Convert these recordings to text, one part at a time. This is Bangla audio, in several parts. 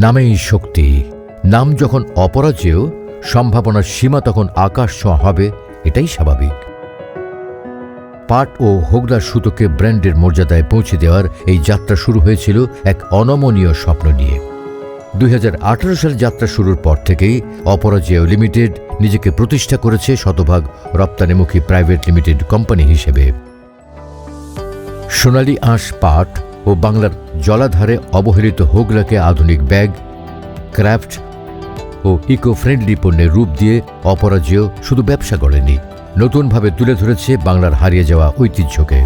নামেই শক্তি। নাম যখন অপরাজেয়, সম্ভাবনার সীমা তখন আকাশ ছোঁয়া হবে, এটাই স্বাভাবিক। পাট ও হোগলার সুতোকে ব্র্যান্ডের মর্যাদায় পৌঁছে দেওয়ার এই যাত্রা শুরু হয়েছিল এক অনমনীয় স্বপ্ন নিয়ে। 2018 সালে যাত্রা শুরুর পর থেকেই অপরাজেয় লিমিটেড নিজেকে প্রতিষ্ঠা করেছে শতভাগ রপ্তানিমুখী প্রাইভেট লিমিটেড কোম্পানি হিসেবে। সোনালী আঁশ পাট ও বাংলার জলাধারে অবহেলিত হোগলাকে আধুনিক ব্যাগ, ক্রাফট ও ইকো ফ্রেন্ডলি পণ্যের রূপ দিয়ে অপরাজেয় শুধু ব্যবসা করেনি, নতুনভাবে তুলে ধরেছে বাংলার হারিয়ে যাওয়া ঐতিহ্যকে।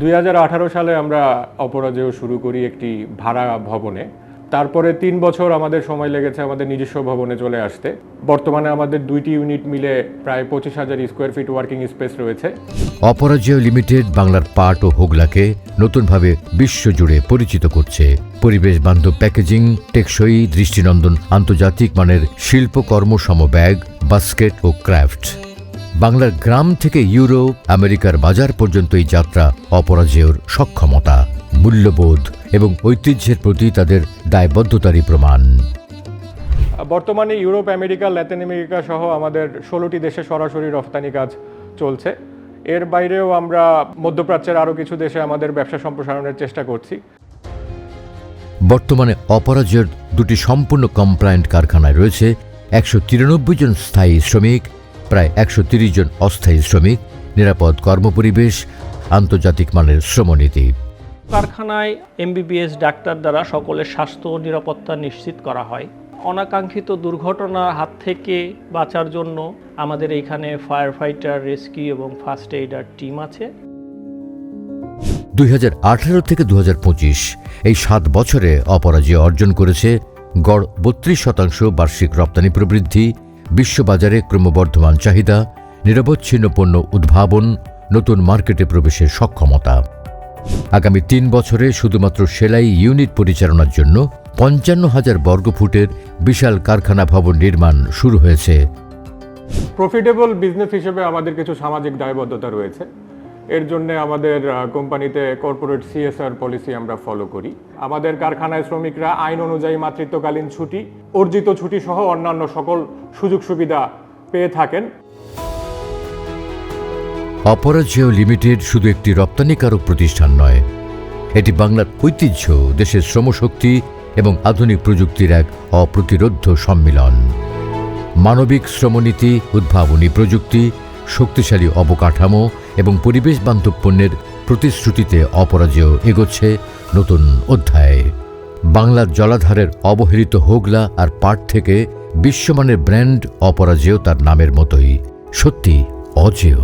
2018 সালে আমরা অপরাজেয় শুরু করি একটি ভাড়া ভবনে। তারপরে 3 বছর আমাদের সময় লেগেছে আমাদের নিজস্ব ভবনে চলে আসতে। বর্তমানে আমাদের 2টি ইউনিট মিলে প্রায় 25,000 স্কোয়ার ফিট ওয়ার্কিং স্পেস রয়েছে। অপরাজেয় লিমিটেড বাংলার পাট ও হোগলাকে নতুনভাবে বিশ্বজুড়ে পরিচিত করছে। পরিবেশ বান্ধব প্যাকেজিং, টেকসই দৃষ্টিনন্দন আন্তর্জাতিক মানের শিল্পকর্ম সম ব্যাগ, বাস্কেট ও ক্রাফট। বাংলার গ্রাম থেকে ইউরোপ, আমেরিকার বাজার পর্যন্ত এই যাত্রা অপরাজেয়র সক্ষমতা, মূল্যবোধ এবং ঐতিহ্যের প্রতি তাদের দায়বদ্ধতারই প্রমাণ। বর্তমানে ইউরোপ, আমেরিকা, ল্যাটিন আমেরিকা সহ আমাদের 16টি দেশে সরাসরি রফতানি কাজ চলছে। এর বাইরেও আমরা মধ্যপ্রাচ্যের আরও কিছু দেশে আমাদের ব্যবসা সম্প্রসারণের চেষ্টা করছি। বর্তমানে অপরাজেয়র 2টি সম্পূর্ণ কমপ্লায়েন্ট কারখানায় রয়েছে 193 জন স্থায়ী শ্রমিক, প্রায় 130 জন অস্থায়ী শ্রমিক, নিরাপদ কর্মপরিবেশ, আন্তর্জাতিক মানের শ্রমনীতি। কারখানায় MBBS ডাক্তার দ্বারা সকলের স্বাস্থ্য ও নিরাপত্তা নিশ্চিত করা হয়। অনাকাঙ্ক্ষিত দুর্ঘটনার হাত থেকে বাঁচার জন্য আমাদের এখানে ফায়ার ফাইটার, রেস্কিউ এবং ফার্স্ট এইডার টিম আছে। 2018 থেকে 2025 এই 7 বছরে অপরাজেয় অর্জন করেছে গড় 32% বার্ষিক রপ্তানি প্রবৃদ্ধি, বিশ্ববাজারে ক্রমবর্ধমান চাহিদা, নিরবচ্ছিন্ন পণ্য উদ্ভাবন, নতুন মার্কেটে প্রবেশের সক্ষমতা। আগামী 3 বছরে শুধুমাত্র সেলাই ইউনিট পরিচালনার জন্য 55,000 বর্গফুটের বিশাল কারখানা ভবন নির্মাণ শুরু হয়েছে। প্রফিটেবল বিজনেস হিসেবে আমাদের কিছু সামাজিক দায়বদ্ধতা রয়েছে। এর জন্য আমাদের কোম্পানিতে কর্পোরেট CSR পলিসি আমরা ফলো করি। আমাদের কারখানায় শ্রমিকরা আইন অনুযায়ী মাতৃত্বকালীন ছুটি, অর্জিত ছুটি সহ অন্যান্য সকল সুযোগ সুবিধা পেয়ে থাকেন। অপরাজেয় লিমিটেড শুধু একটি রপ্তানিকারক প্রতিষ্ঠান নয়, এটি বাংলার ঐতিহ্য, দেশের শ্রমশক্তি এবং আধুনিক প্রযুক্তির এক অপ্রতিরোধ্য সম্মিলন। মানবিক শ্রমনীতি, উদ্ভাবনী প্রযুক্তি, শক্তিশালী অবকাঠামো এবং পরিবেশ বান্ধব পণ্যের প্রতিশ্রুতিতে অপরাজেয় এগোচ্ছে নতুন অধ্যায়ে। বাংলার জলাধারের অবহেলিত হোগলা আর পাট থেকে বিশ্বমানের ব্র্যান্ড অপরাজেয় তার নামের মতোই সত্যি অজেয়।